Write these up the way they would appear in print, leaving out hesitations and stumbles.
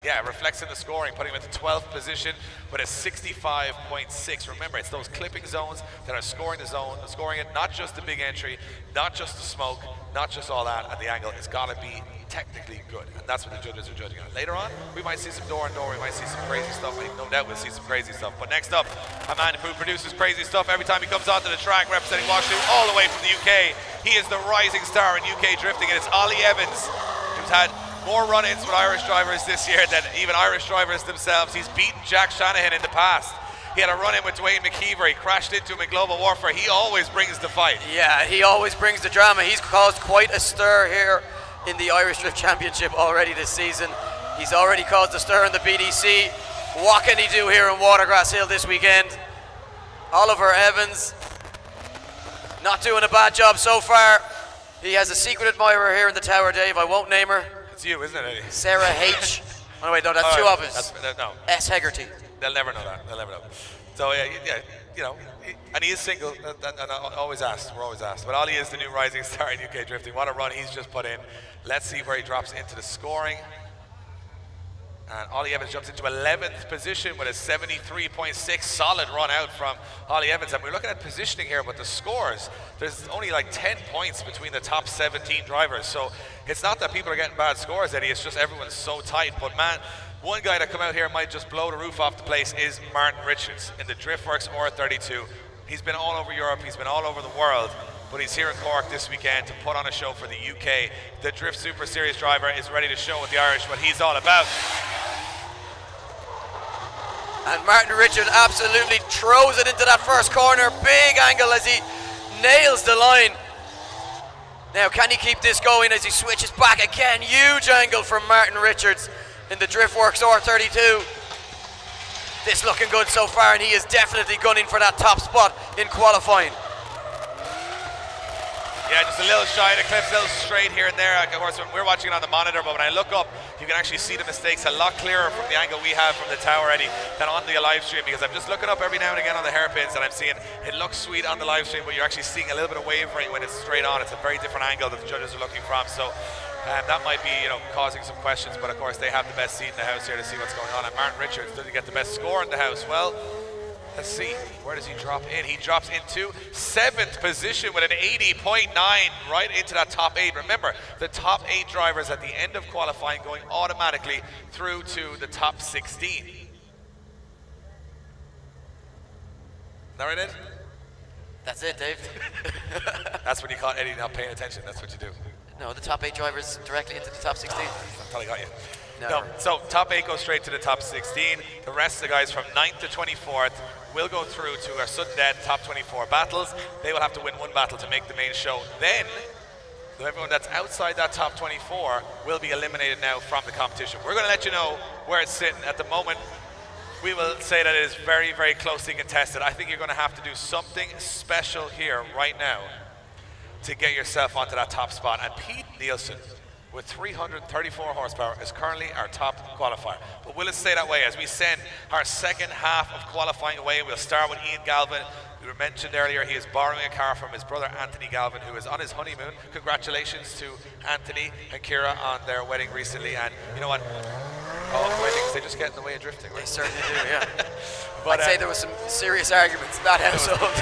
yeah, reflects in the scoring, putting him into 12th position with a 65.6. Remember, it's those clipping zones that are scoring the zone, scoring it, not just the big entry, not just the smoke, not just all that, and the angle. It's got to be technically good, and that's what the judges are judging on. Later on, we might see some door and door, we might see some crazy stuff. No doubt we'll see some crazy stuff. But next up, a man who produces crazy stuff every time he comes onto the track, representing Watergrasshill all the way from the UK. He is the rising star in UK drifting, and it's Ollie Evans, who's had more run-ins with Irish drivers this year than even Irish drivers themselves. He's beaten Jack Shanahan in the past. He had a run-in with Dwayne McKeever. He crashed into him in Global Warfare. He always brings the fight. Yeah, he always brings the drama. He's caused quite a stir here in the Irish Drift Championship already this season. He's already caused a stir in the BDC. What can he do here in Watergrasshill this weekend? Oliver Evans, not doing a bad job so far. He has a secret admirer here in the tower, Dave. I won't name her. It's you, isn't it, Eddie? Sarah H. Oh, wait, no, that's two of us. No. S. Hegarty. They'll never know that. They'll never know. So, yeah, you know, and he is single, and always asked. We're always asked. But Ollie is the new rising star in UK drifting. What a run he's just put in. Let's see where he drops into the scoring. And Ollie Evans jumps into 11th position with a 73.6, solid run out from Ollie Evans. And we're looking at positioning here, but the scores, there's only like 10 points between the top 17 drivers. So it's not that people are getting bad scores, Eddie, it's just everyone's so tight. But man, one guy that come out here might just blow the roof off the place is Martin Richards in the Driftworks R32. He's been all over Europe, he's been all over the world, but he's here in Cork this weekend to put on a show for the UK. The Drift Super Series driver is ready to show with the Irish what he's all about. And Martin Richards absolutely throws it into that first corner. Big angle as he nails the line. Now, can he keep this going as he switches back again? Huge angle from Martin Richards in the Driftworks R32. This looking good so far, and he is definitely gunning for that top spot in qualifying. Yeah, just a little shy of the clips, a little straight here and there. Of course, we're watching it on the monitor, but when I look up, you can actually see the mistakes a lot clearer from the angle we have from the tower, Eddie, than on the live stream, because I'm just looking up every now and again on the hairpins, and I'm seeing it looks sweet on the live stream, but you're actually seeing a little bit of wavering when it's straight on. It's a very different angle that the judges are looking from, so that might be, causing some questions, but of course they have the best seat in the house here to see what's going on. And Martin Richards, does he get the best score in the house? Well, let's see, where does he drop in? He drops into 7th position with an 80.9 right into that top 8. Remember, the top 8 drivers at the end of qualifying going automatically through to the top 16. Is that right, Ed? That's it, Dave. That's when you caught Eddie not paying attention. That's what you do. No, the top 8 drivers directly into the top 16. I probably got you. No, so top 8 goes straight to the top 16. The rest of the guys from 9th to 24th will go through to our sudden death top 24 battles. They will have to win one battle to make the main show. Then, everyone that's outside that top 24 will be eliminated now from the competition. We're going to let you know where it's sitting at the moment. We will say that it is very, very closely contested. I think you're going to have to do something special here right now to get yourself onto that top spot. And Pete Nielsen, with 334 horsepower, is currently our top qualifier. But will it stay that way as we send our second half of qualifying away? We'll start with Ian Galvin. We were mentioned earlier, he is borrowing a car from his brother Anthony Galvin, who is on his honeymoon. Congratulations to Anthony and Kira on their wedding recently. And you know what? Oh, weddings, they just get in the way of drifting, right? They certainly do, yeah. But, I'd say there was some serious arguments in that household.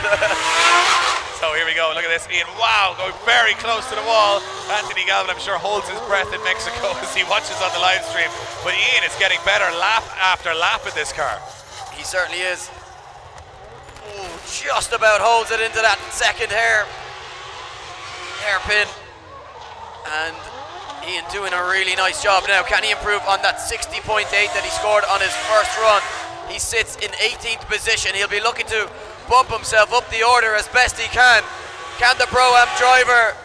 So here we go, look at this, Ian, wow, going very close to the wall. Anthony Galvin, I'm sure, holds his breath in Mexico as he watches on the live stream. But Ian is getting better lap after lap in this car. He certainly is. Ooh, just about holds it into that second hairpin. And Ian doing a really nice job now. Can he improve on that 60.8 that he scored on his first run? He sits in 18th position. He'll be looking to bump himself up the order as best he can. Can the Pro-Am driver?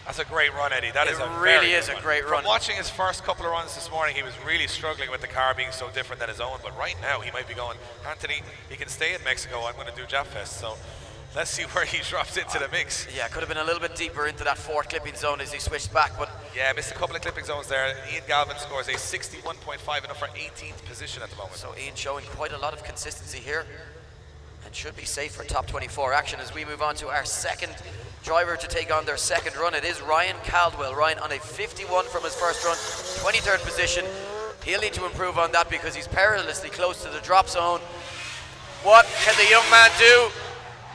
That's a great run, Eddie. That is a really is a great run. From watching his first couple of runs this morning, he was really struggling with the car being so different than his own. But right now, he might be going, Anthony, he can stay in Mexico. I'm going to do Jap Fest. So let's see where he drops into the mix. Yeah, could have been a little bit deeper into that 4th clipping zone as he switched back, but yeah, missed a couple of clipping zones there. Ian Galvin scores a 61.5, enough for 18th position at the moment. So Ian showing quite a lot of consistency here and should be safe for top 24 action as we move on to our second driver to take on their second run. It is Ryan Caldwell. Ryan on a 51 from his first run, 23rd position. He'll need to improve on that because he's perilously close to the drop zone. What can the young man do?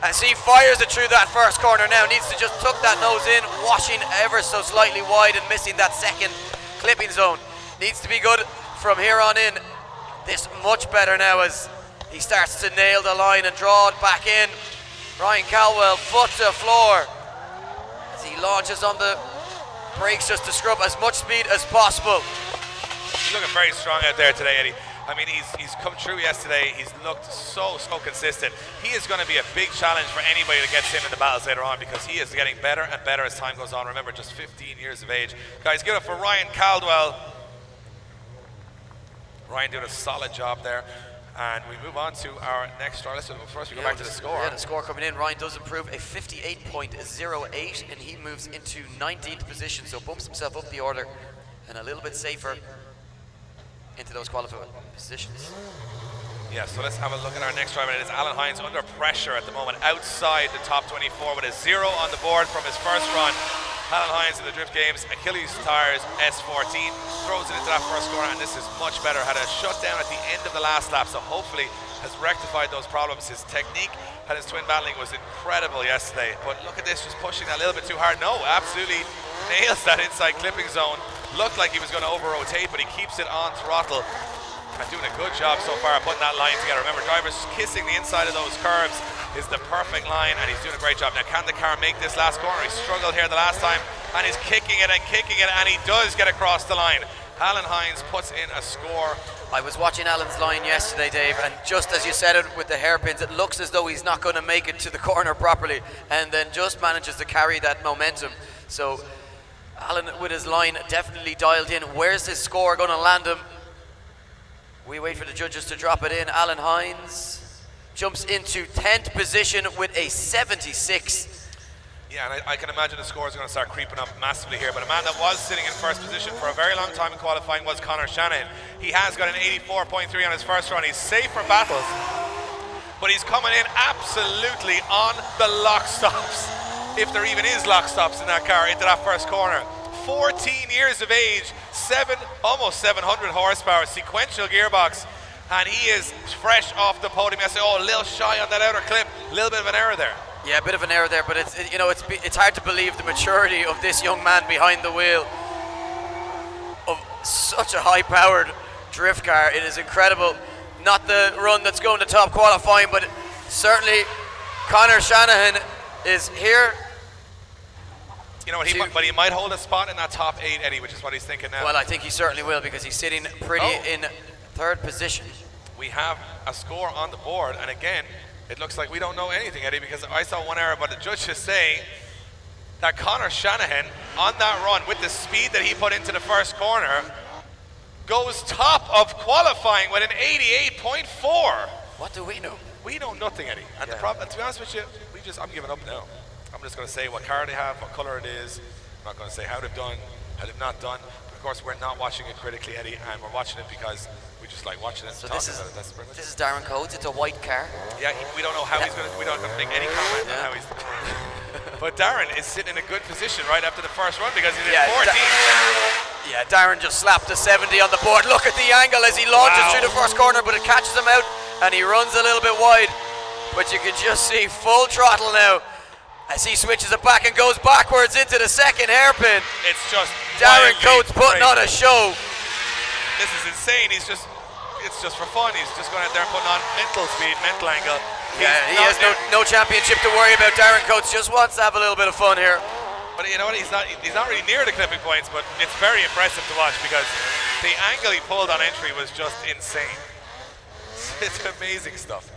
As he fires it through that first corner now, needs to just tuck that nose in, washing ever so slightly wide and missing that second clipping zone. Needs to be good from here on in. This much better now as he starts to nail the line and draw it back in. Ryan Caldwell, foot to floor as he launches on the brakes just to scrub as much speed as possible. He's looking very strong out there today, Eddie. I mean, he's come true yesterday. He's looked so consistent. He is going to be a big challenge for anybody that gets him in the battles later on because he is getting better and better as time goes on. Remember, just 15 years of age. Guys, give it up for Ryan Caldwell. Ryan doing a solid job there. And we move on to our next star. Let's first we go back to the score. Yeah, the score coming in. Ryan does improve a 58.08, and he moves into 19th position, so bumps himself up the order and a little bit safer into those qualifying positions. Yeah, so let's have a look at our next driver. It is Alan Hines under pressure at the moment, outside the top 24 with a 0 on the board from his first run. Alan Hines in the Drift Games, Achilles tires S14, throws it into that first corner, and this is much better. Had a shutdown at the end of the last lap, so hopefully has rectified those problems. His technique and his twin battling was incredible yesterday, but look at this, just pushing that a little bit too hard. No, absolutely nails that inside clipping zone. Looked like he was going to over-rotate, but he keeps it on throttle. And doing a good job so far putting that line together. Remember, drivers kissing the inside of those curves is the perfect line, and he's doing a great job. Now, can the car make this last corner? He struggled here the last time, and he's kicking it, and he does get across the line. Alan Hines puts in a score. I was watching Alan's line yesterday, Dave, and just as you said it with the hairpins, it looks as though he's not going to make it to the corner properly, and then just manages to carry that momentum. So Alan with his line definitely dialed in. Where's his score going to land him? We wait for the judges to drop it in. Alan Hines jumps into 10th position with a 76. Yeah, and I can imagine the score is going to start creeping up massively here, but a man that was sitting in first position for a very long time in qualifying was Conor Shanahan. He has got an 84.3 on his first run. He's safe for battles, but he's coming in absolutely on the lock stops, if there even is lock stops in that car, into that first corner. 14 years of age, almost 700 horsepower, sequential gearbox, and he is fresh off the podium. I say, oh, a little shy on that outer clip, a little bit of an error there. Yeah, a bit of an error there, but it's hard to believe the maturity of this young man behind the wheel of such a high-powered drift car. It is incredible. Not the run that's going to top qualifying, but certainly Conor Shanahan is here. You know what, but he might hold a spot in that top 8, Eddie, which is what he's thinking now. Well, I think he certainly will, because he's sitting pretty in 3rd position. We have a score on the board, and again, it looks like we don't know anything, Eddie, because I saw one error, but the judge is saying that Conor Shanahan, on that run, with the speed that he put into the first corner, goes top of qualifying with an 88.4. What do we know? We know nothing, Eddie. And the problem, to be honest with you, I'm giving up now. I'm just going to say what car they have, what color it is. I'm not going to say how they've done, how they've not done. But of course, we're not watching it critically, Eddie, and we're watching it because we just like watching it. So this is Darren Coates. It's a white car. Yeah, we don't know how he's going to. We don't make any comment on how he's. But Darren is sitting in a good position right after the first run because he's in 14. Yeah, Darren just slapped a 70 on the board. Look at the angle as he launches through the first corner, but it catches him out, and he runs a little bit wide. But you can just see full throttle now as he switches it back and goes backwards into the second hairpin. It's just Darren Coates putting on a show. This is insane. It's just for fun. He's just going out there and putting on mental speed, mental angle. Yeah, he has no championship to worry about. Darren Coates just wants to have a little bit of fun here. But you know what? He's not really near the clipping points, but it's very impressive to watch because the angle he pulled on entry was just insane. It's amazing stuff.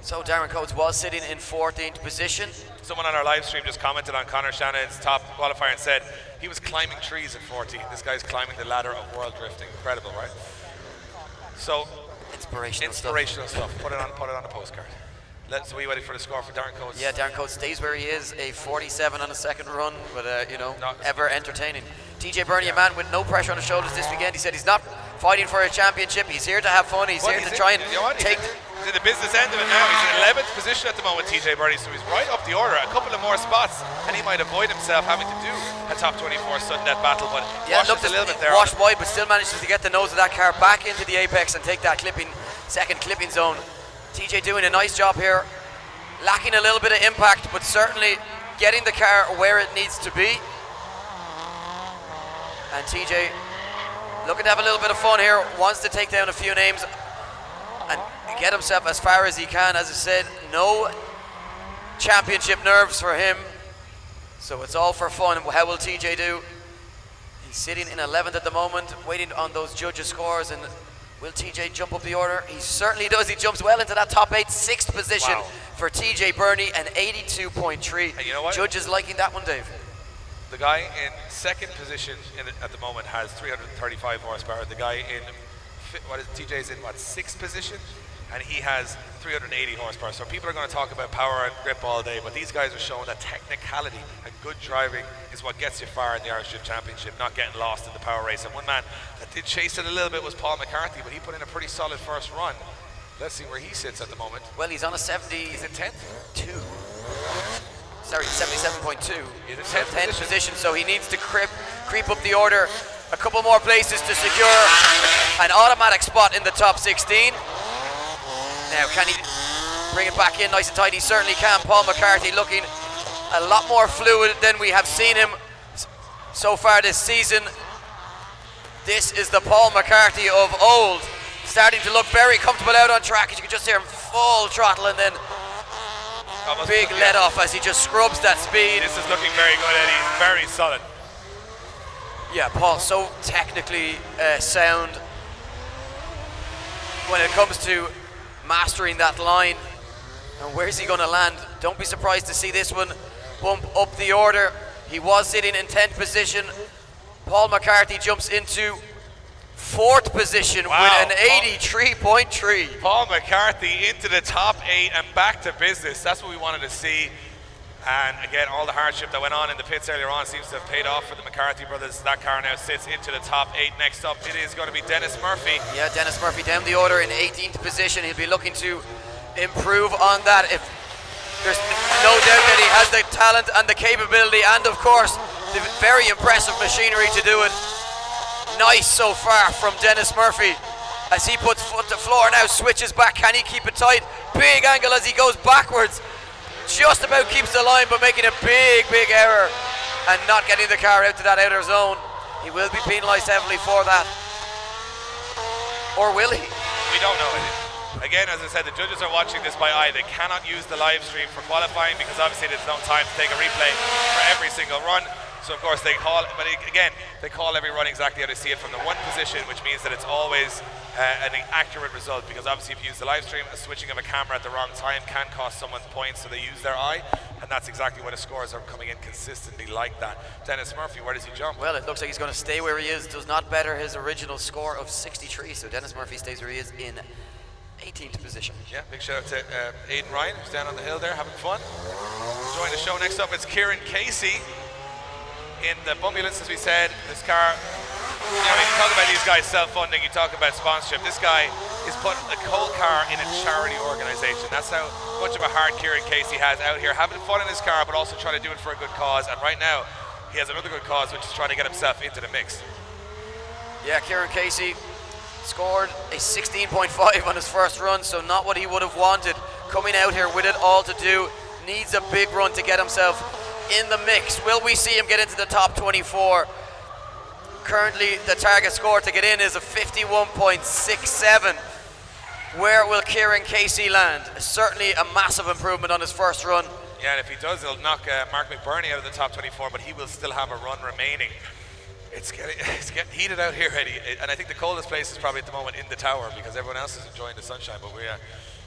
So Darren Coates was sitting in 14th position. Someone on our live stream just commented on Conor Shanahan's top qualifier and said he was climbing trees at 14. This guy's climbing the ladder of world drifting. Incredible, right? So inspirational stuff. Put it on a postcard. So we ready for the score for Darren Coates? Yeah, Darren Coates stays where he is, a 47 on the second run, but ever entertaining. TJ Burney, a man with no pressure on his shoulders this weekend. He said he's not fighting for a championship. He's here to have fun. He's here to try and He's in the business end of it now. He's in 11th position at the moment, TJ Burney, so he's right up the order. A couple of more spots, and he might avoid himself having to do a top 24 sudden death battle, but looked a little bit there. Washed wide, but still manages to get the nose of that car back into the apex and take that second clipping zone. TJ doing a nice job here, lacking a little bit of impact, but certainly getting the car where it needs to be. And TJ looking to have a little bit of fun here, wants to take down a few names and get himself as far as he can. As I said, no championship nerves for him, so it's all for fun. How will TJ do? He's sitting in 11th at the moment, waiting on those judges' scores. And will TJ jump up the order? He certainly does. He jumps well into that top 8, 6th position for TJ Burney, and 82.3. And you know what? Judges liking that one, Dave. The guy in second position at the moment has 335 horsepower. The guy in TJ's in what, 6th position, and he has 380 horsepower. So people are going to talk about power and grip all day, but these guys are showing that technicality and good driving is what gets you far in the Irish Drift Championship, not getting lost in the power race. And one man that did chase it a little bit was Paul McCarthy, but he put in a pretty solid first run. Let's see where he sits at the moment. Well, he's on a 70. He's in 10th. Sorry, 77.2. He's in 10th position, so he needs to creep up the order a couple more places to secure an automatic spot in the top 16. Now, can he bring it back in nice and tight? He certainly can. Paul McCarthy looking a lot more fluid than we have seen him so far this season. This is the Paul McCarthy of old, starting to look very comfortable out on track, as you can just hear him full throttle and then big let off as he just scrubs that speed. This is looking very good, Eddie. Very solid. Yeah, Paul, so technically sound when it comes to mastering that line. And where's he going to land? Don't be surprised to see this one bump up the order. He was sitting in 10th position. Paul McCarthy jumps into 4th position with an 83.3. Paul McCarthy into the top 8 and back to business. That's what we wanted to see. And again, all the hardship that went on in the pits earlier on seems to have paid off for the McCarthy brothers. That car now sits into the top 8. Next up, it is going to be Dennis Murphy. Yeah, Dennis Murphy down the order in 18th position. He'll be looking to improve on that. If there's no doubt that he has the talent and the capability, and of course, the very impressive machinery to do it. Nice so far from Dennis Murphy as he puts foot to floor now, switches back. Can he keep it tight? Big angle as he goes backwards. Just about keeps the line, but making a big error and not getting the car out to that outer zone. He will be penalised heavily for that. Or will he? We don't know. Again, as I said, the judges are watching this by eye. They cannot use the live stream for qualifying because obviously there's no time to take a replay for every single run. So of course they call, but again, they call every run exactly how they see it from the one position, which means that it's always an accurate result, because obviously if you use the live stream, a switching of a camera at the wrong time can cost someone points, so they use their eye, and that's exactly why the scores are coming in consistently like that. Dennis Murphy, where does he jump? Well, it looks like he's going to stay where he is. Does not better his original score of 63, so Dennis Murphy stays where he is in 18th position. Yeah, big shout out to Aidan Ryan, who's down on the hill there having fun. Join the show. Next up, it's Kieran Casey in the Bumbulance. As we said, this car, you know, you talk about these guys self-funding, you talk about sponsorship. This guy is putting a coal car in a charity organization. That's how much of a heart Kieran Casey has out here, having fun in his car, but also trying to do it for a good cause. And right now, he has another good cause, which is trying to get himself into the mix. Yeah, Kieran Casey scored a 16.5 on his first run, so not what he would have wanted. Coming out here with it all to do, needs a big run to get himself in the mix. Will we see him get into the top 24? Currently, the target score to get in is a 51.67. Where will Kieran Casey land? Certainly a massive improvement on his first run. Yeah, and if he does, he'll knock Mark McBurney out of the top 24, but he will still have a run remaining. It's getting heated out here, Eddie, and I think the coldest place is probably at the moment in the tower, because everyone else is enjoying the sunshine, but we're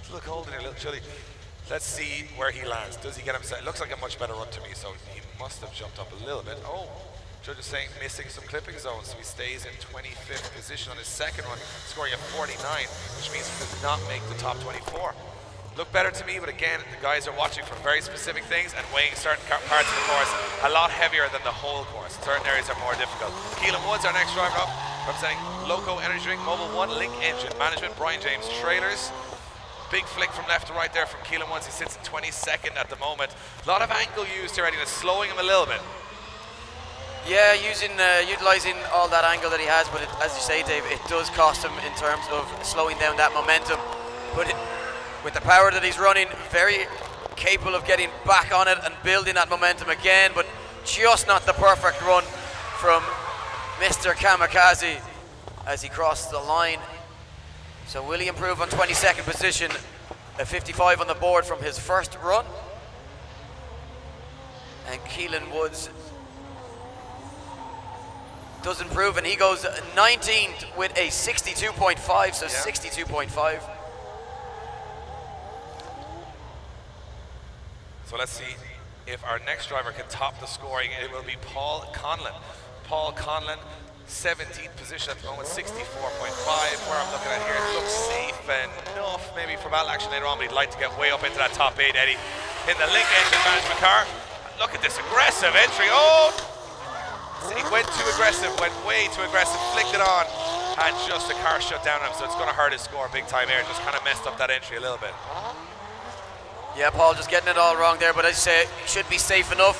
it's a little cold in here, a little chilly. Let's see where he lands. Does he get himself? It looks like a much better run to me, so he must have jumped up a little bit. Oh, judge is saying missing some clipping zones, so he stays in 25th position on his second one, scoring a 49, which means he does not make the top 24. Look better to me, but again, the guys are watching for very specific things and weighing certain parts of the course a lot heavier than the whole course. Certain areas are more difficult. Keelan Woods, our next driver up, representing Loco Energy Drink, Mobile One, Link Engine Management, Brian James Trailers. Big flick from left to right there from Keelan Woods. He sits in 22nd at the moment. A lot of angle used here, and it's slowing him a little bit. Yeah, utilising all that angle that he has, but as you say, Dave, it does cost him in terms of slowing down that momentum. But with the power that he's running, very capable of getting back on it and building that momentum again, but just not the perfect run from Mr. Kamikaze as he crossed the line. So will he improve on 22nd position? A 55 on the board from his first run. And Keelan Woods does improve, and he goes 19th with a 62.5, so 62.5. So let's see if our next driver can top the scoring. It will be Paul Conlon. Paul Conlon, 17th position at the moment, 64.5. Where I'm looking at here, it looks safe enough maybe for battle action later on, but he'd like to get way up into that top 8, Eddie. In the Link engine management car. Look at this aggressive entry. Oh! He went too aggressive, went way too aggressive, flicked it on, and just the car shut down on him, so it's going to hurt his score big time here. Just kind of messed up that entry a little bit. Yeah, Paul just getting it all wrong there, but as you say, he should be safe enough.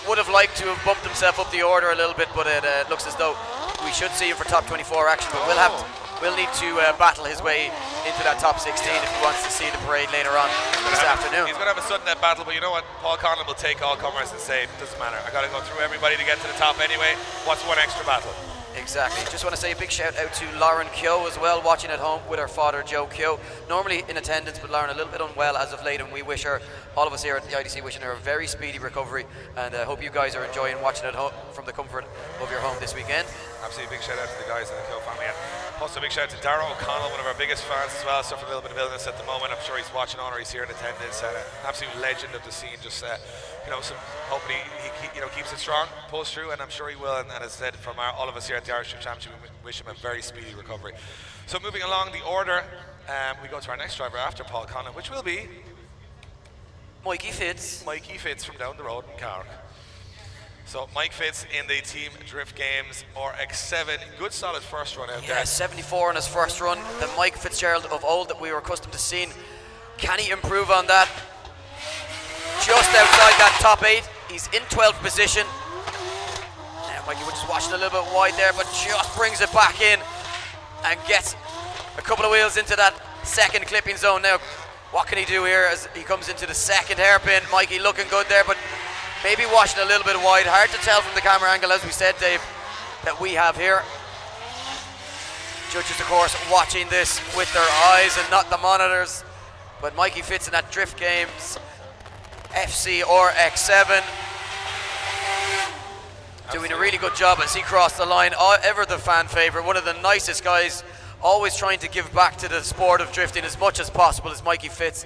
Would have liked to have bumped himself up the order a little bit, but it looks as though we should see him for top 24 action, but we'll need to battle his way into that top 16 if he wants to see the parade later on this afternoon. He's going to have a sudden death battle, but you know what? Paul Conlon will take all comers and say, it doesn't matter. I got to go through everybody to get to the top anyway. What's one extra battle? Exactly. Just want to say a big shout out to Lauren Kyo as well, watching at home with her father Joe Kyo. Normally in attendance, but Lauren a little bit unwell as of late, and we wish her, all of us here at the IDC, wishing her a very speedy recovery, and I hope you guys are enjoying watching at home from the comfort of your home this weekend. Absolutely, big shout out to the guys in the Kyo family. And also a big shout out to Darragh O'Connell, one of our biggest fans as well, suffering a little bit of illness at the moment. I'm sure he's watching on or he's here in attendance. Absolute legend of the scene. Just hopefully he keeps it strong, pulls through, and I'm sure he will. And as I said, from all of us here at the Irish Drift Championship, we wish him a very speedy recovery. So moving along the order, we go to our next driver after Paul Conlon, which will be Mikey Fitz. Mikey Fitz from down the road in Cork. So Mike Fitz in the Team Drift Games RX7. Good solid first run out there. Yeah, 74 on his first run. The Mike Fitzgerald of old that we were accustomed to seeing. Can he improve on that? Just outside that top 8. He's in 12th position. Now Mikey, we're just watching a little bit wide there, but just brings it back in and gets a couple of wheels into that second clipping zone. Now, what can he do here as he comes into the second hairpin? Mikey looking good there, but maybe washing a little bit wide. Hard to tell from the camera angle, as we said, Dave, that we have here. Judges, of course, watching this with their eyes and not the monitors. But Mikey Fitz in that Drift Games FC RX7 doing a really good job as he crossed the line. Ever the fan favourite, one of the nicest guys, always trying to give back to the sport of drifting as much as possible as Mikey Fitz.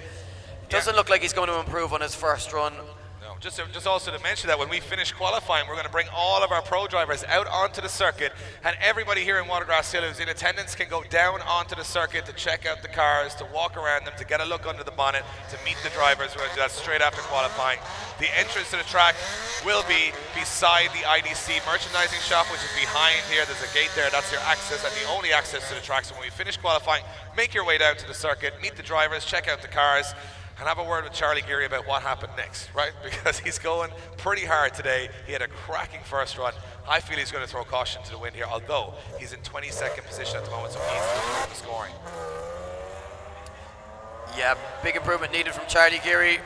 Doesn't look like he's going to improve on his first run. Just also to mention that when we finish qualifying, we're going to bring all of our pro drivers out onto the circuit, and everybody here in Watergrasshill who's in attendance can go down onto the circuit to check out the cars, to walk around them, to get a look under the bonnet, to meet the drivers. We're going to do that straight after qualifying. The entrance to the track will be beside the IDC merchandising shop, which is behind here. There's a gate there. That's your access and the only access to the track. So when we finish qualifying, make your way down to the circuit, meet the drivers, check out the cars, and have a word with Charlie Geary about what happened next, right? Because he's going pretty hard today. He had a cracking first run. I feel he's going to throw caution to the wind here, although he's in 22nd position at the moment, so he's the scoring. Yeah, big improvement needed from Charlie Geary.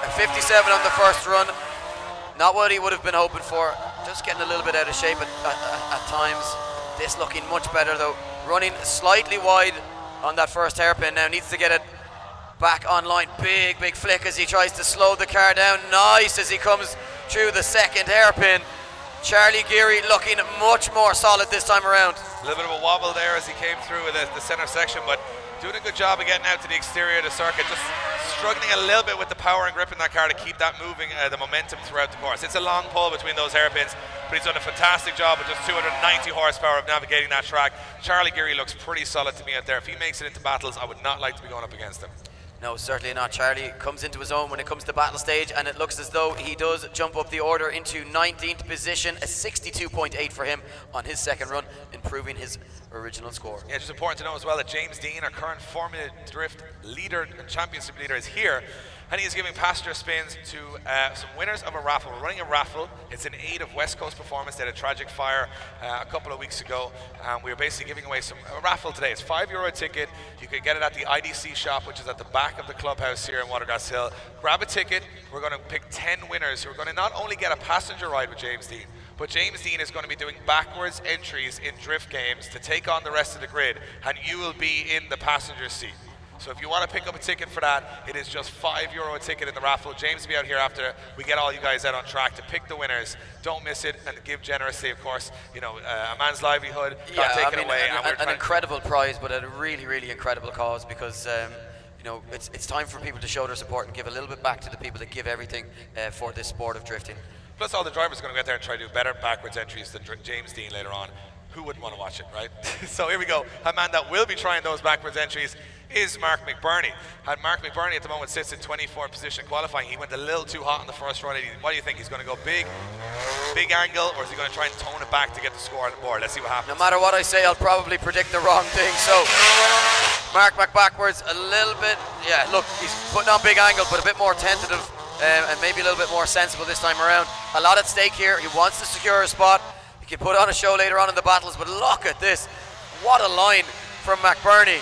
A 57 on the first run. Not what he would have been hoping for. Just getting a little bit out of shape at times. This looking much better though. Running slightly wide on that first hairpin now. Needs to get it back online. Big flick as he tries to slow the car down. Nice as he comes through the second hairpin. Charlie Geary looking much more solid this time around. A little bit of a wobble there as he came through the center section, but doing a good job of getting out to the exterior of the circuit. Just struggling a little bit with the power and grip in that car to keep that moving, the momentum throughout the course. It's a long pull between those hairpins, but he's done a fantastic job with just 290 horsepower of navigating that track. Charlie Geary looks pretty solid to me out there. If he makes it into battles, I would not like to be going up against him. No, certainly not. Charlie comes into his own when it comes to battle stage, and it looks as though he does jump up the order into 19th position, a 62.8 for him on his second run, improving his original score. Yeah, just important to know as well that James Dean, our current Formula Drift leader and championship leader, is here, and he is giving passenger spins to some winners of a raffle. We're running a raffle. It's in aid of West Coast Performance. They had a tragic fire a couple of weeks ago, and we're basically giving away a raffle today. It's €5 a ticket. You can get it at the IDC shop, which is at the back of the clubhouse here in Watergrasshill. Grab a ticket. We're going to pick 10 winners who are going to not only get a passenger ride with James Dean, but James Dean is going to be doing backwards entries in drift games to take on the rest of the grid, and you will be in the passenger seat. So if you want to pick up a ticket for that, it is just €5 a ticket in the raffle. James will be out here after we get all you guys out on track to pick the winners. Don't miss it, and give generously, of course. You know, a man's livelihood got taken away. An incredible prize, but a really, really incredible cause, because you know, it's time for people to show their support and give a little bit back to the people that give everything for this sport of drifting. Plus, all the drivers are going to get there and try to do better backwards entries than James Dean later on. Who wouldn't want to watch it, right? So here we go. A man that will be trying those backwards entries is Mark McBurney. And Mark McBurney at the moment sits in 24th position qualifying. He went a little too hot in the first run. What do you think? He's going to go big angle, or is he going to try and tone it back to get the score on the board? Let's see what happens. No matter what I say, I'll probably predict the wrong thing. So Mark backwards a little bit. Yeah, look, he's putting on big angle, but a bit more tentative and maybe a little bit more sensible this time around. A lot at stake here. He wants to secure a spot. He can put on a show later on in the battles, but look at this. What a line from McBurney.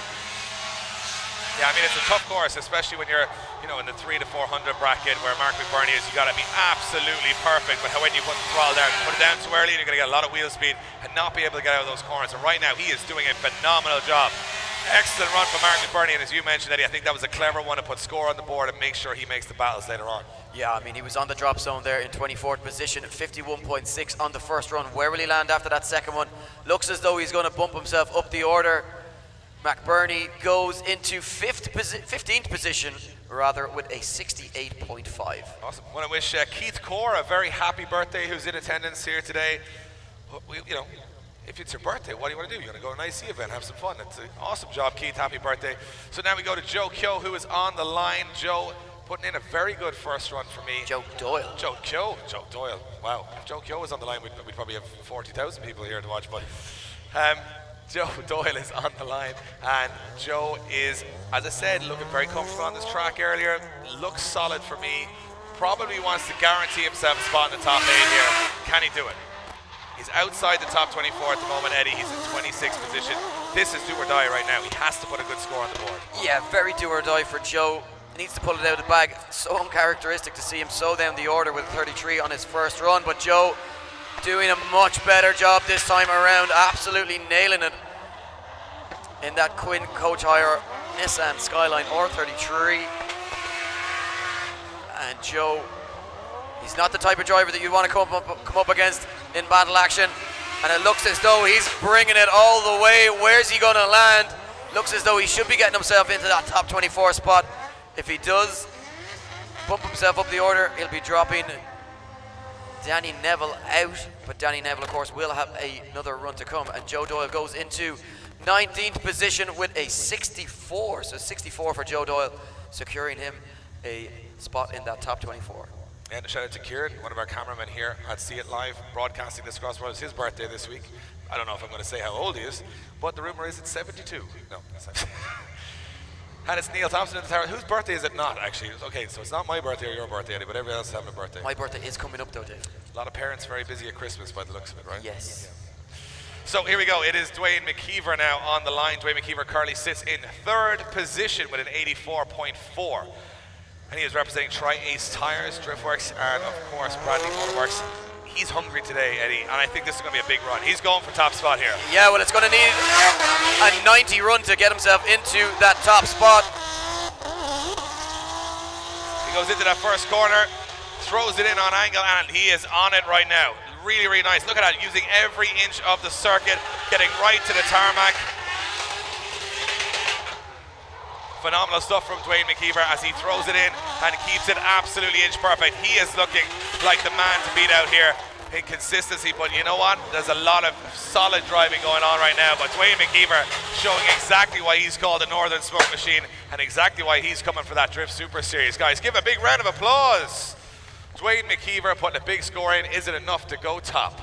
Yeah, I mean, it's a tough course, especially when you're, you know, in the 300 to 400 bracket where Mark McBurney is. You got to be absolutely perfect. But when you put the throttle down, put it down too early, and you're going to get a lot of wheel speed and not be able to get out of those corners. And right now, he is doing a phenomenal job. Excellent run from Mark McBurney, and as you mentioned, Eddie, I think that was a clever one to put score on the board and make sure he makes the battles later on. Yeah, I mean, he was on the drop zone there in 24th position, 51.6 on the first run. Where will he land after that second one? Looks as though he's going to bump himself up the order. McBurney goes into 15th position, rather, with a 68.5. Awesome. I want to wish Keith Core a very happy birthday, who's in attendance here today. You know, if it's your birthday, what do you want to do? You're going to go to an IC event, have some fun. It's an awesome job, Keith. Happy birthday. So now we go to Joe Kyo, who is on the line. Joe putting in a very good first run for me. Joe Doyle. Joe Doyle. Wow. If Joe Kyo was on the line, we'd probably have 40,000 people here to watch. But Joe Doyle is on the line, and Joe is, as I said, looking very comfortable on this track earlier. Looks solid for me. Probably wants to guarantee himself a spot in the top 8 here. Can he do it? He's outside the top 24 at the moment, Eddie. He's in 26th position. This is do or die right now. He has to put a good score on the board. Yeah, very do or die for Joe. He needs to pull it out of the bag. So uncharacteristic to see him so down the order with 33 on his first run, but Joe doing a much better job this time around, absolutely nailing it in that Quinn Coach Hire Nissan Skyline R33. And Joe, he's not the type of driver that you want to come up against in battle action, and it looks as though he's bringing it all the way. Where's he going to land? Looks as though he should be getting himself into that top 24 spot. If he does bump himself up the order, he'll be dropping Danny Neville out, but Danny Neville, of course, will have another run to come, and Joe Doyle goes into 19th position with a 64, so 64 for Joe Doyle, securing him a spot in that top 24. And a shout out to Kieran, one of our cameramen here at See It Live, broadcasting this crossroad. It's his birthday this week. I don't know if I'm going to say how old he is, but the rumor is it's 72. No, that's not. And it's Neil Thompson in the tower. Whose birthday is it not, actually? Okay, so it's not my birthday or your birthday, Eddie, but everybody else is having a birthday. My birthday is coming up, though, Dave. A lot of parents very busy at Christmas by the looks of it, right? Yes. Yeah. So here we go. It is Dwayne McKeever now on the line. Dwayne McKeever currently sits in 3rd position with an 84.4. And he is representing Tri-Ace Tires, Driftworks, and of course Bradley Motorworks. He's hungry today, Eddie, and I think this is going to be a big run. He's going for top spot here. Yeah, well, it's going to need a 90 run to get himself into that top spot. He goes into that first corner, throws it in on angle, and he is on it right now. Really, really nice. Look at that, using every inch of the circuit, getting right to the tarmac. Phenomenal stuff from Dwayne McKeever as he throws it in and keeps it absolutely inch perfect. He is looking like the man to beat out here. inconsistency, but you know what? There's a lot of solid driving going on right now, but Dwayne McKeever showing exactly why he's called the Northern Smoke Machine and exactly why he's coming for that Drift Super Series. Guys, give a big round of applause. Dwayne McKeever putting a big score in. Is it enough to go top?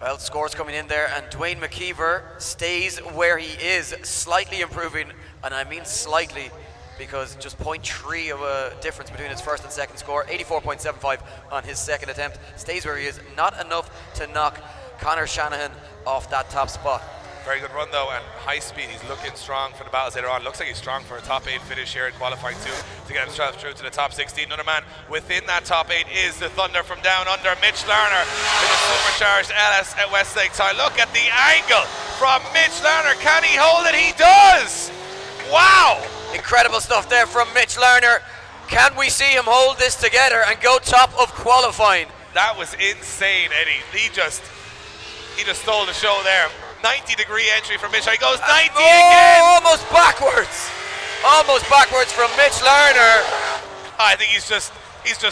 Well, scores coming in there, and Dwayne McKeever stays where he is, slightly improving, and I mean slightly, because just 0.3 of a difference between his first and second score, 84.75 on his second attempt, stays where he is, not enough to knock Conor Shanahan off that top spot. Very good run though, and high speed. He's looking strong for the battles later on. Looks like he's strong for a top 8 finish here in qualifying too, to get himself through to the top 16. Another man within that top 8 is the Thunder from down under, Mitch Lerner in the supercharged LS at Westlake tie. Look at the angle from Mitch Lerner. Can he hold it? He does! Wow! Incredible stuff there from Mitch Lerner. Can we see him hold this together and go top of qualifying? That was insane, Eddie. He just stole the show there. 90-degree entry from Mitch. He goes 90 again. Almost backwards. Almost backwards from Mitch Lerner. I think he's just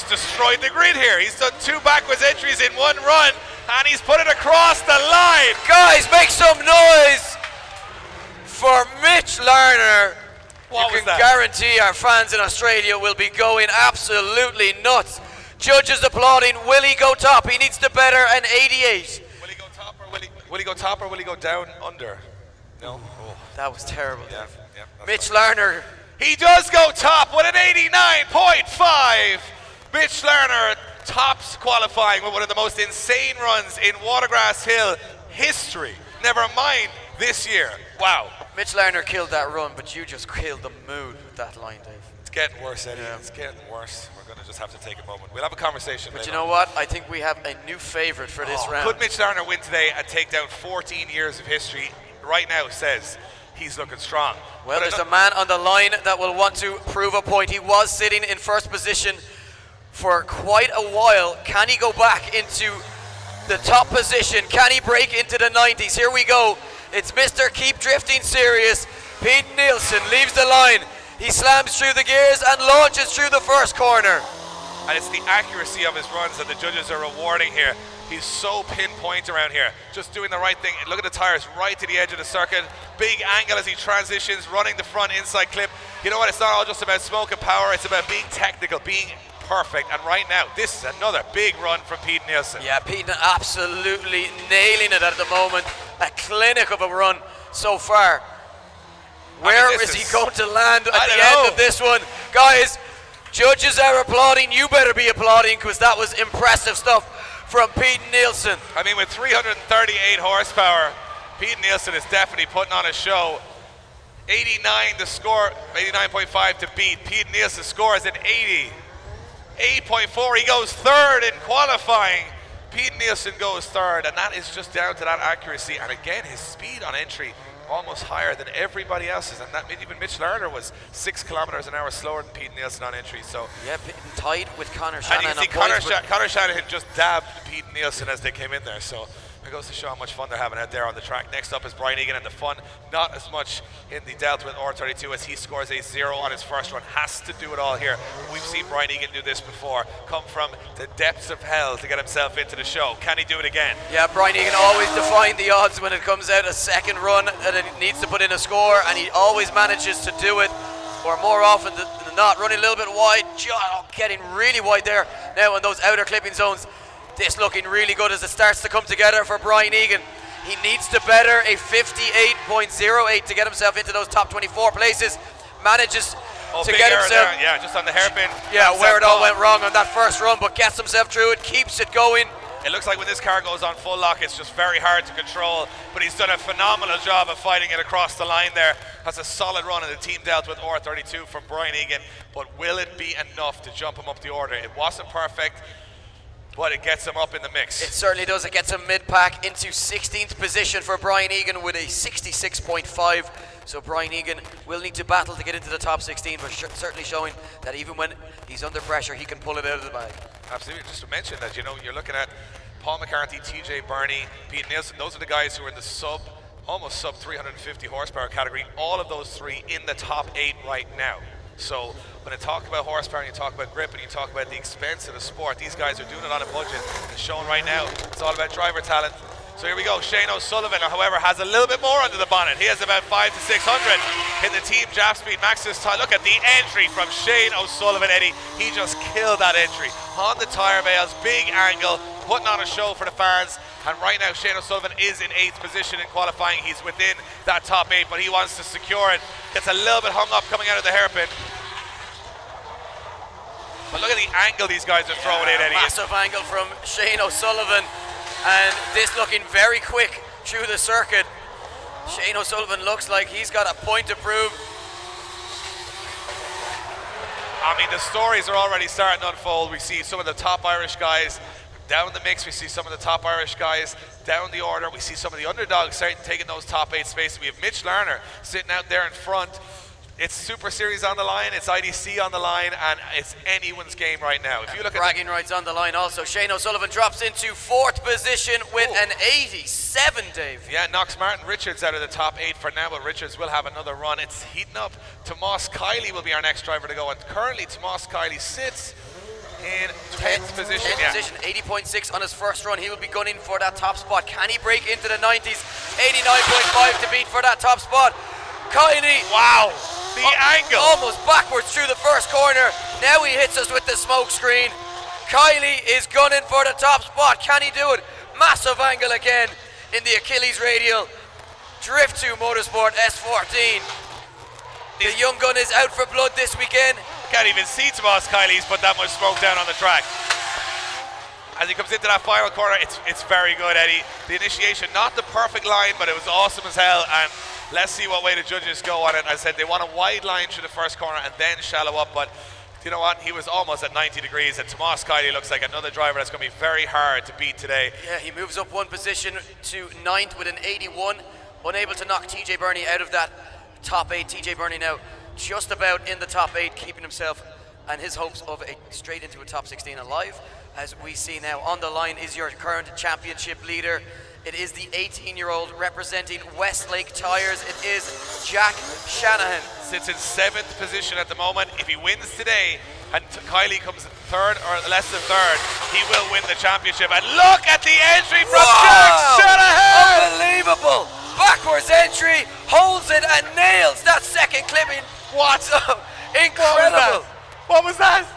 destroyed the grid here. He's done 2 backwards entries in one run, and he's put it across the line. Guys, make some noise for Mitch Lerner. What you was can that? guarantee our fans in Australia will be going absolutely nuts. Judges applauding. Will he go top? He needs to better an 88. Will he go top or will he go down under? No. Oh. That was terrible. Yeah, Mitch Lerner. He does go top with an 89.5. Mitch Lerner tops qualifying with one of the most insane runs in Watergrasshill history. Never mind this year. Wow. Mitch Lerner killed that run, but you just killed the mood with that line, Dave. It's getting worse, Eddie. Yeah. It's getting worse. We're going to just have to take a moment. We'll have a conversation But later. You know what? I think we have a new favorite for this round. Could Mitch Lerner win today and take down 14 years of history? Right now says he's looking strong. Well, there's a man on the line that will want to prove a point. He was sitting in first position for quite a while. Can he go back into the top position? Can he break into the 90s? Here we go. It's Mr. Keep Drifting Serious. Pete Nielsen leaves the line. He slams through the gears and launches through the first corner. And it's the accuracy of his runs that the judges are rewarding here. He's so pinpoint around here, just doing the right thing. Look at the tires right to the edge of the circuit. Big angle as he transitions, running the front inside clip. You know what, it's not all just about smoke and power, it's about being technical, being perfect. And right now, this is another big run from Pete Nielsen. Yeah, Pete absolutely nailing it at the moment. A clinic of a run so far. Where is he going to land at the end of this one? Guys, judges are applauding. You better be applauding, because that was impressive stuff from Pete Nielsen. I mean, with 338 horsepower, Pete Nielsen is definitely putting on a show. 89 the score, 89.5 to beat. Pete Nielsen scores an 80. 8.4, he goes third in qualifying. Pete Nielsen goes third, and that is just down to that accuracy. And again, his speed on entry almost higher than everybody else's, and that even Mitch Lerner was 6 kilometers an hour slower than Pete Nielsen on entry. So yeah, tied with Conor Shanahan. And you can see Conor Shanahan just dabbed Pete Nielsen as they came in there. So it goes to show how much fun they're having out there on the track. Next up is Brian Egan, and the fun not as much in the Delta with R32 as he scores a 0 on his first run. Has to do it all here. We've seen Brian Egan do this before. Come from the depths of hell to get himself into the show. Can he do it again? Yeah, Brian Egan always defying the odds when it comes out a second run and it needs to put in a score, and he always manages to do it, or more often than not, running a little bit wide, getting really wide there now in those outer clipping zones. This looking really good as it starts to come together for Brian Egan. He needs to better a 58.08 to get himself into those top 24 places. Manages to get himself... There. Yeah, just on the hairpin. Yeah, where it all went wrong on that first run, but gets himself through it, keeps it going. It looks like when this car goes on full lock, it's just very hard to control, but he's done a phenomenal job of fighting it across the line there. That's a solid run, and the team dealt with R32 from Brian Egan, but will it be enough to jump him up the order? It wasn't perfect, but it gets him up in the mix. It certainly does. It gets him mid-pack into 16th position for Brian Egan with a 66.5. So Brian Egan will need to battle to get into the top 16, but certainly showing that even when he's under pressure, he can pull it out of the bag. Absolutely. Just to mention that, you know, you're looking at Paul McCarthy, TJ Burney, Pete Nielsen. Those are the guys who are in the almost sub 350 horsepower category. All of those three in the top 8 right now. So when I talk about horsepower and you talk about grip and you talk about the expense of the sport, these guys are doing it on a budget. It's shown right now. It's all about driver talent. So here we go. Shane O'Sullivan, however, has a little bit more under the bonnet. He has about 500 to 600 in the Team Jap Speed Maxxis time. Look at the entry from Shane O'Sullivan, Eddie. He just killed that entry on the tire bales, big angle, putting on a show for the fans. And right now, Shane O'Sullivan is in 8th position in qualifying. He's within that top 8, but he wants to secure it. Gets a little bit hung up coming out of the hairpin. But look at the angle these guys are throwing in, Eddie. Massive angle from Shane O'Sullivan. And this looking very quick through the circuit. Shane O'Sullivan looks like he's got a point to prove. I mean, the stories are already starting to unfold. We see some of the top Irish guys down the mix. We see some of the top Irish guys down the order. We see some of the underdogs starting taking those top 8 spaces. We have Mitch Larner sitting out there in front. It's Super Series on the line, it's IDC on the line, and it's anyone's game right now. If you look at bragging rights on the line also. Shane O'Sullivan drops into 4th position with an 87, Dave. Yeah, knocks Martin Richards out of the top 8 for now, but Richards will have another run. It's heating up. Tomas Kiley will be our next driver to go, and currently Tomas Kiley sits in 10th position. 10th position, 80.6 on his first run. He will be gunning for that top spot. Can he break into the 90s? 89.5 to beat for that top spot. Kiley, wow, the angle. Almost backwards through the first corner. Now he hits us with the smoke screen. Kiley is gunning for the top spot. Can he do it? Massive angle again in the Achilles radial. Drift 2 Motorsport S14. The young gun is out for blood this weekend. Can't even see Tomas Kiley. He's put that much smoke down on the track. As he comes into that final corner, it's very good, Eddie. The initiation, not the perfect line, but it was awesome as hell. And let's see what way the judges go on it. As I said, they want a wide line through the first corner and then shallow up, but you know what? He was almost at 90 degrees, and Tomas Kiley looks like another driver that's going to be very hard to beat today. Yeah, he moves up 1 position to 9th with an 81, unable to knock TJ Burney out of that top 8. TJ Burney now just about in the top 8, keeping himself and his hopes of straight into a top 16 alive. As we see now on the line is your current championship leader. It is the 18-year-old representing Westlake Tires. It is Jack Shanahan. Sits in 7th position at the moment. If he wins today and Kiley comes 3rd or less than 3rd, he will win the championship. And look at the entry from Jack Shanahan! Unbelievable! Backwards entry, holds it and nails that second clipping. What? Incredible! What was that?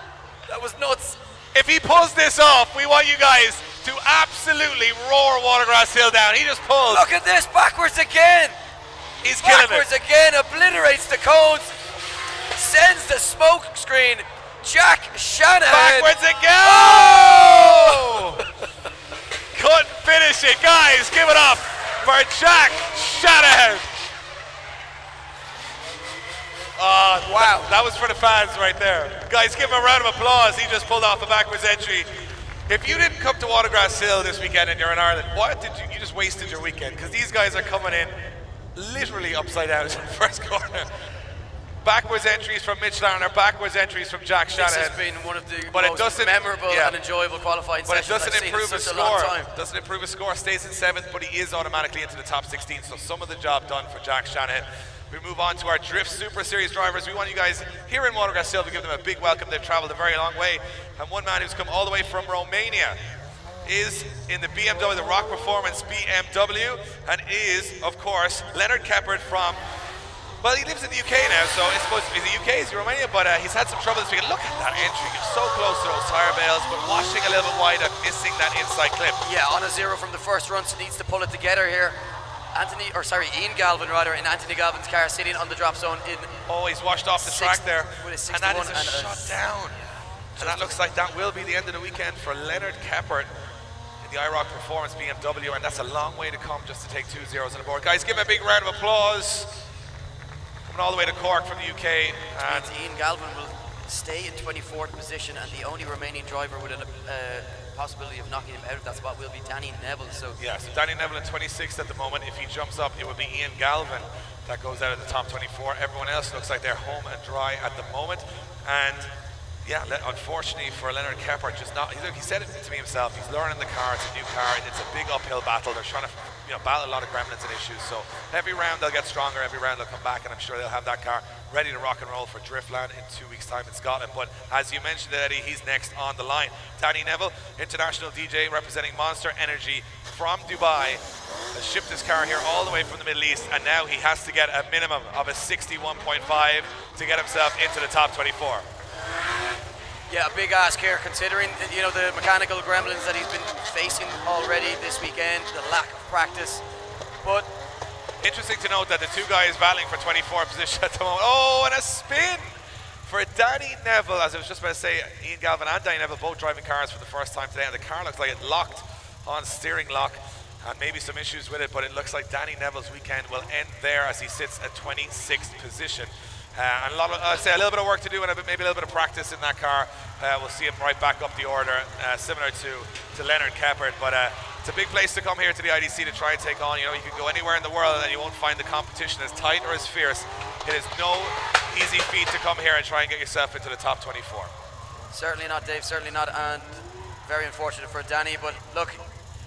That was nuts. If he pulls this off, we want you guys to absolutely roar Watergrasshill down. He just pulled. Look at this, backwards again. He's killing it. Backwards again, obliterates the cones, sends the smoke screen. Jack Shanahan. Backwards again. Oh! Couldn't finish it. Guys, give it up for Jack Shanahan. Wow. That was for the fans right there. Guys, give him a round of applause. He just pulled off a backwards entry. If you didn't come to Watergrasshill this weekend and you're in Ireland, what did you just wasted your weekend? Because these guys are coming in literally upside down in the first corner. Backwards entries from Mitch Larner, backwards entries from Jack Shanahan. This has been one of the most memorable and enjoyable qualifying sessions I've seen in such a long time. Doesn't improve his score, stays in 7th, but he is automatically into the top 16, so some of the job done for Jack Shanahan. We move on to our Drift Super Series drivers. We want you guys here in Watergrasshill to give them a big welcome. They've traveled a very long way. And one man who's come all the way from Romania is in the BMW, the Rock Performance BMW, and is, of course, Leonard Keppert from, well, he lives in the UK now, so it's supposed to be the UK, is Romania, but he's had some trouble this weekend. Look at that entry. You're so close to those tire bales, but washing a little bit wide and missing that inside clip. Yeah, on a 0 from the first run, so needs to pull it together here. Ian Galvin rather, in Anthony Galvin's car, sitting on the drop zone in. Oh, he's washed off the track there. With a and that is a shut down. And that looks like that will be the end of the weekend for Leonard Keppert in the IROC Performance BMW, and that's a long way to come just to take 2 zeros on the board. Guys, give him a big round of applause. Coming all the way to Cork from the UK. And Ian Galvin will stay in 24th position, and the only remaining driver with a possibility of knocking him out of that spot will be Danny Neville. So yeah, so Danny Neville in 26th at the moment. If he jumps up, it would be Ian Galvin that goes out of the top 24. Everyone else looks like they're home and dry at the moment. And yeah, unfortunately for Leonard Keppert, just not. He said it to me himself. He's learning the car. It's a new car. It's a big uphill battle. They're trying to battle a lot of gremlins and issues. So every round they'll get stronger, every round they'll come back, and I'm sure they'll have that car ready to rock and roll for Driftland in 2 weeks' time in Scotland. But as you mentioned, Eddie, he's next on the line. Danny Neville, international DJ representing Monster Energy from Dubai, has shipped his car here all the way from the Middle East, and now he has to get a minimum of a 61.5 to get himself into the top 24. Yeah, a big ask here, considering the mechanical gremlins that he's been facing already this weekend, the lack of practice. But interesting to note that the two guys battling for 24 position at the moment. Oh, and a spin for Danny Neville. As I was just about to say, Ian Galvin and Danny Neville both driving cars for the first time today, and the car looks like it locked on steering lock, and maybe some issues with it, but it looks like Danny Neville's weekend will end there as he sits at 26th position. And I'd say a little bit of work to do and maybe a little bit of practice in that car. We'll see him right back up the order, similar to Leonard Keppert. But it's a big place to come here to the IDC to try and take on. You can go anywhere in the world and you won't find the competition as tight or as fierce. It is no easy feat to come here and try and get yourself into the top 24. Certainly not, Dave, certainly not. And very unfortunate for Danny, but look,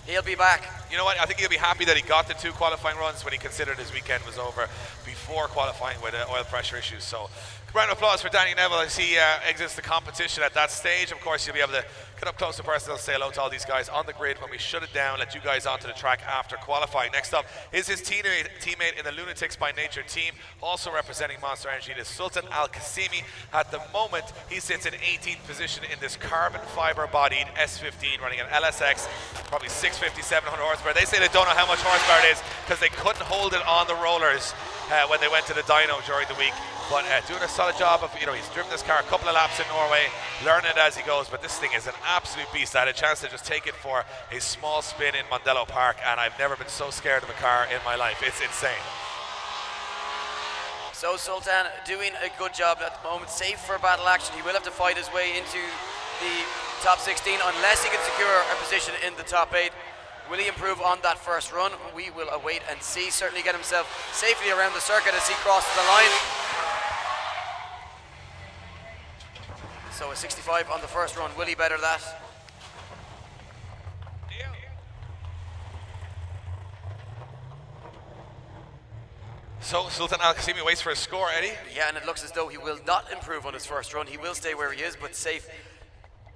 he'll be back. You know what, I think he'll be happy that he got the 2 qualifying runs when he considered his weekend was over before qualifying with oil pressure issues. So round of applause for Danny Neville as he exits the competition at that stage. Of course, you'll be able to get up close and personal, say hello to all these guys on the grid when we shut it down, let you guys onto the track after qualifying. Next up is his teammate in the Lunatics by Nature team, also representing Monster Energy, is Sultan Al-Qasimi. At the moment, he sits in 18th position in this carbon fiber bodied S15 running an LSX, probably 650, 700 horsepower. They say they don't know how much horsepower it is because they couldn't hold it on the rollers when they went to the dyno during the week. But doing a solid job of, he's driven this car a couple of laps in Norway, learning it as he goes, but this thing is an absolute beast. I had a chance to just take it for a small spin in Mondello Park, and I've never been so scared of a car in my life. It's insane. So Sultan doing a good job at the moment, safe for battle action. He will have to fight his way into the top 16 unless he can secure a position in the top 8. Will he improve on that first run? We will await and see. Certainly get himself safely around the circuit as he crosses the line. So a 65 on the first run. Will he better that? So Sultan Al-Qasimi waits for a score, Eddie. Yeah, and it looks as though he will not improve on his first run. He will stay where he is, but safe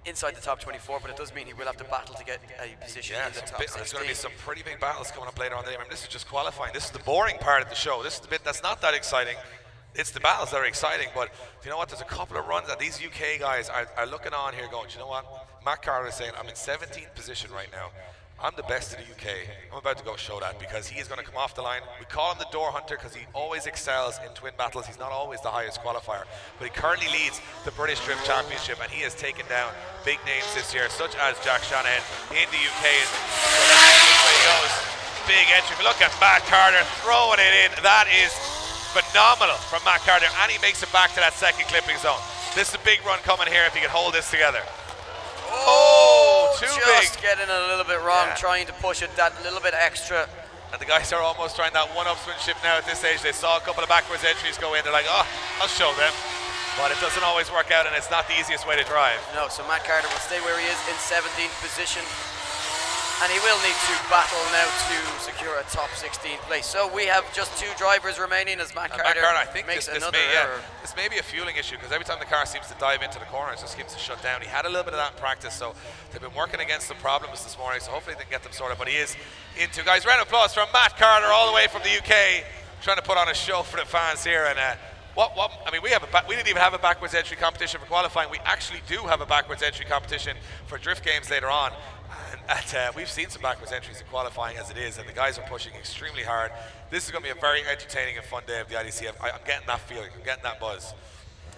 inside the top 24, but it does mean he will have to battle to get a position in the top 16. There's going to be some pretty big battles coming up later on. Remember, this is just qualifying. This is the boring part of the show. This is the bit that's not that exciting. It's the battles that are exciting, but you know what? There's a couple of runs that these UK guys are looking on here going, you know what? Matt Carter is saying, I'm in 17th position right now. I'm the best in the UK. I'm about to go show that because he is going to come off the line. We call him the door hunter because he always excels in twin battles. He's not always the highest qualifier, but he currently leads the British Drift Championship, and he has taken down big names this year, such as Jack Shanahan in the UK. So that's where he goes. Big entry. Look at Matt Carter throwing it in. That is phenomenal from Matt Carter, and he makes it back to that second clipping zone. This is a big run coming here if he can hold this together. Oh, too big. Just getting it a little bit wrong, trying to push it that little bit extra. And the guys are almost trying that one-upsmanship now at this stage. They saw a couple of backwards entries go in. They're like, oh, I'll show them. But it doesn't always work out, and it's not the easiest way to drive. No, so Matt Carter will stay where he is in 17th position. And he will need to battle now to secure a top 16 place. So we have just 2 drivers remaining as Matt Carter I think makes this another may, error. This may be a fueling issue because every time the car seems to dive into the corner, it just seems to shut down. He had a little bit of that in practice, so they've been working against some problems this morning, so hopefully they can get them sorted. But he is into, guys, round of applause from Matt Carter all the way from the UK, trying to put on a show for the fans here. And I mean, we didn't even have a backwards entry competition for qualifying. We actually do have a backwards entry competition for drift games later on. And we've seen some backwards entries in qualifying as it is, and the guys are pushing extremely hard. This is going to be a very entertaining and fun day of the IDC. I'm getting that feeling, I'm getting that buzz.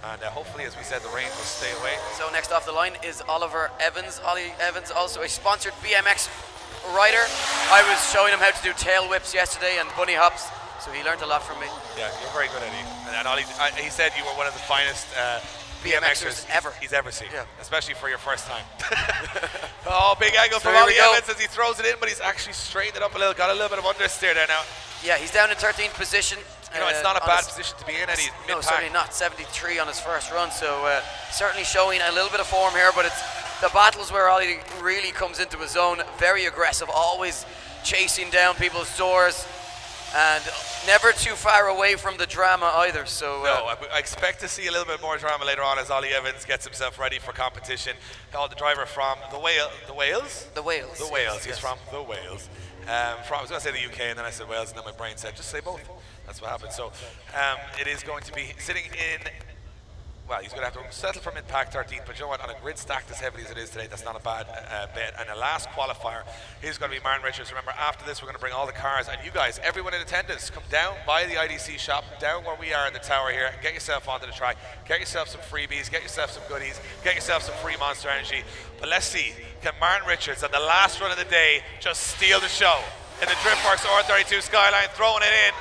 And hopefully, as we said, the rain will stay away. So next off the line is Oliver Evans. Ollie Evans, also a sponsored BMX rider. I was showing him how to do tail whips yesterday and bunny hops, so he learned a lot from me. Yeah, you're very good, Eddie. And Ollie, he said you were one of the finest BMXers he's ever seen, especially for your first time. Oh, big angle from Ollie Evans as he throws it in, but he's actually straightened it up a little, got a little bit of understeer there now. Yeah, he's down in 13th position. You know, it's not a bad position to be in, Eddie. No, certainly not. 73 on his first run, so certainly showing a little bit of form here, but it's the battles where Ollie really comes into his own, very aggressive, always chasing down people's doors, and never too far away from the drama either. So no, I expect to see a little bit more drama later on as Ollie Evans gets himself ready for competition. The driver from the Wales. He's from the Wales. I was going to say the UK, and then I said Wales, and then my brain said just say both. That's what happened. So it is going to be sitting in. Well, he's going to have to settle for mid-pack 13th, but you know what, on a grid stacked as heavily as it is today, that's not a bad bet. And the last qualifier is going to be Martin Richards. Remember, after this, we're going to bring all the cars, and you guys, everyone in attendance, come down by the IDC shop, down where we are in the tower here, and get yourself onto the track, get yourself some freebies, get yourself some goodies, get yourself some free Monster Energy. But let's see, can Martin Richards, on the last run of the day, just steal the show? In the Driftworks R32 Skyline, throwing it in.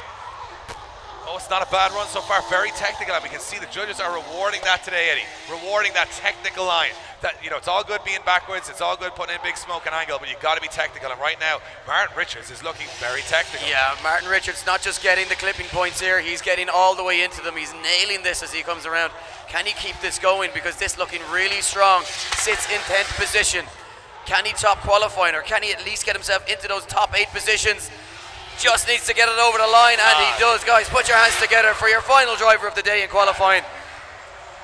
Oh, it's not a bad run so far. Very technical, and we can see the judges are rewarding that today, Eddie. Rewarding that technical line. That, you know, it's all good being backwards. It's all good putting in big smoke and angle, but you've got to be technical. And right now, Martin Richards is looking very technical. Yeah, Martin Richards not just getting the clipping points here. He's getting all the way into them. He's nailing this as he comes around. Can he keep this going? Because this looking really strong. Sits in 10th position. Can he top qualifying, or can he at least get himself into those top 8 positions? Just needs to get it over the line, and he does. Guys, put your hands together for your final driver of the day in qualifying.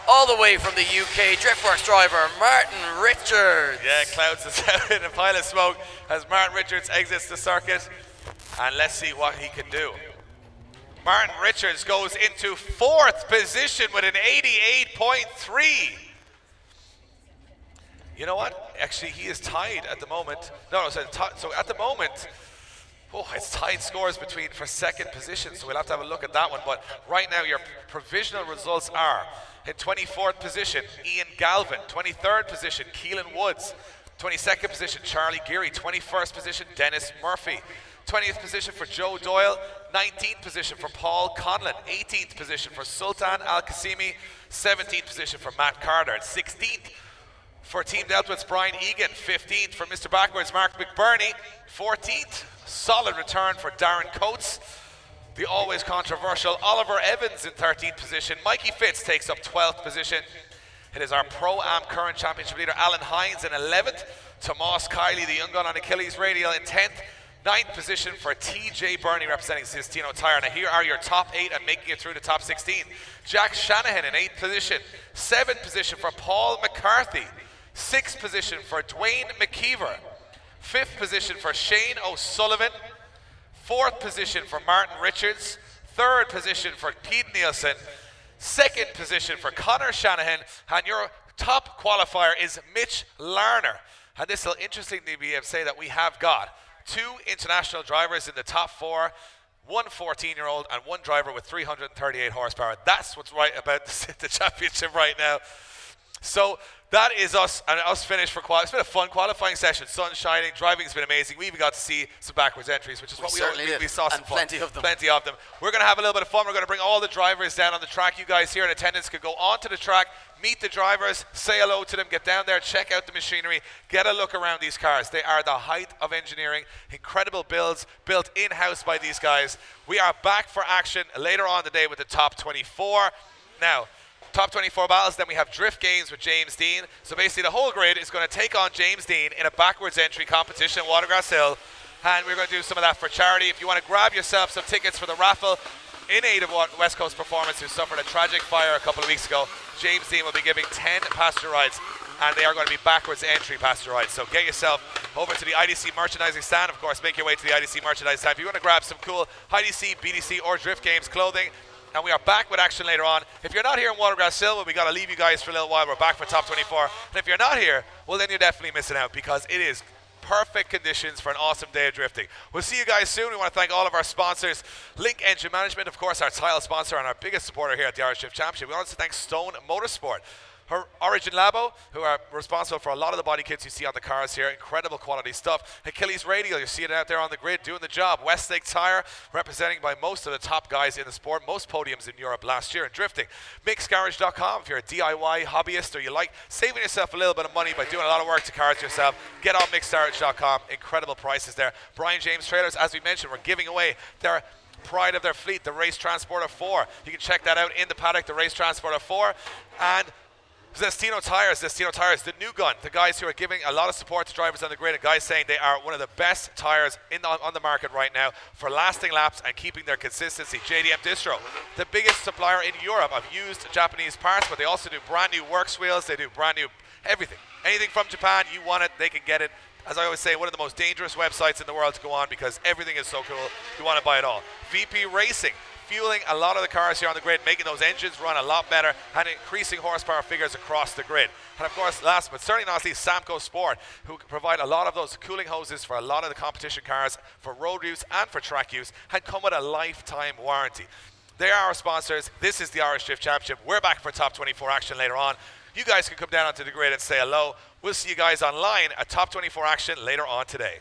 All the way from the UK, Driftworks driver, Martin Richards. Yeah, clouds us out in a pile of smoke as Martin Richards exits the circuit. And let's see what he can do. Martin Richards goes into 4th position with an 88.3. You know what? Actually, he is tied at the moment. So at the moment, it's tied scores for 2nd position, so we'll have to have a look at that one. But right now, your provisional results are in 24th position, Ian Galvin. 23rd position, Keelan Woods. 22nd position, Charlie Geary. 21st position, Dennis Murphy. 20th position for Joe Doyle. 19th position for Paul Conlon. 18th position for Sultan Al-Qasimi. 17th position for Matt Carter. 16th for Team Deltwitz, Brian Egan. 15th for Mr. Backwards, Mark McBurney. 14th, solid return for Darren Coates. The always controversial Oliver Evans in 13th position. Mikey Fitz takes up 12th position. It is our Pro-Am current championship leader, Alan Hines, in 11th. Tomas Kiley, the young gun on Achilles Radial, in 10th. 9th position for TJ Burney, representing Sistino Tire. Now here are your top 8 and making it through the top 16. Jack Shanahan in 8th position. 7th position for Paul McCarthy. 6th position for Dwayne McKeever. 5th position for Shane O'Sullivan. 4th position for Martin Richards. 3rd position for Pete Nielsen. 2nd position for Connor Shanahan. And your top qualifier is Mitch Larner. And this will interestingly be able to say that we have got 2 international drivers in the top 4, 1 14-year-old and 1 driver with 338 horsepower. That's what's right about the championship right now. So that is us, and us finished for qualifying. It's been a fun qualifying session. Sun shining, driving's been amazing. We even got to see some backwards entries, which is what we saw some fun. Plenty of them. Plenty of them. We're going to have a little bit of fun. We're going to bring all the drivers down on the track. You guys here in attendance could go onto the track, meet the drivers, say hello to them, get down there, check out the machinery, get a look around these cars. They are the height of engineering. Incredible builds built in-house by these guys. We are back for action later on today with the top 24. Now, top 24 battles, then we have drift games with James Dean. So basically the whole grid is going to take on James Dean in a backwards entry competition at Watergrasshill, and we're going to do some of that for charity. If you want to grab yourself some tickets for the raffle in aid of West Coast Performance, who suffered a tragic fire a couple of weeks ago, James Dean will be giving 10 passenger rides, and they are going to be backwards entry passenger rides. So get yourself over to the IDC merchandising stand. Of course, make your way to the IDC merchandising stand if you want to grab some cool IDC, BDC or Drift Games clothing. And we are back with action later on. If you're not here in Watergrasshill, well, we got to leave you guys for a little while. We're back for top 24. And if you're not here, well, then you're definitely missing out, because it is perfect conditions for an awesome day of drifting. We'll see you guys soon. We want to thank all of our sponsors. Link Engine Management, of course, our title sponsor and our biggest supporter here at the Irish Drift Championship. We want to thank Stone Motorsport. Origin Labo, who are responsible for a lot of the body kits you see on the cars here. Incredible quality stuff. Achilles Radial, you see it out there on the grid doing the job. Westlake Tire, representing by most of the top guys in the sport. Most podiums in Europe last year in drifting. MixGarage.com, if you're a DIY hobbyist or you like saving yourself a little bit of money by doing a lot of work to cars yourself, get on MixGarage.com. Incredible prices there. Brian James Trailers, as we mentioned, we're giving away their pride of their fleet, the Race Transporter 4. You can check that out in the paddock, the Race Transporter 4. And Zestino Tires, the new gun. The guys who are giving a lot of support to drivers on the grid, and guys saying they are one of the best tires on the market right now for lasting laps and keeping their consistency. JDM Distro, the biggest supplier in Europe of used Japanese parts, but they also do brand new works wheels, they do brand new everything. Anything from Japan, you want it, they can get it. As I always say, one of the most dangerous websites in the world to go on because everything is so cool, you want to buy it all. VP Racing, fueling a lot of the cars here on the grid, making those engines run a lot better and increasing horsepower figures across the grid. And of course, last but certainly not least, Samco Sport, who provide a lot of those cooling hoses for a lot of the competition cars for road use and for track use, and come with a lifetime warranty. They are our sponsors. This is the Irish Drift Championship. We're back for Top 24 action later on. You guys can come down onto the grid and say hello. We'll see you guys online at Top 24 action later on today.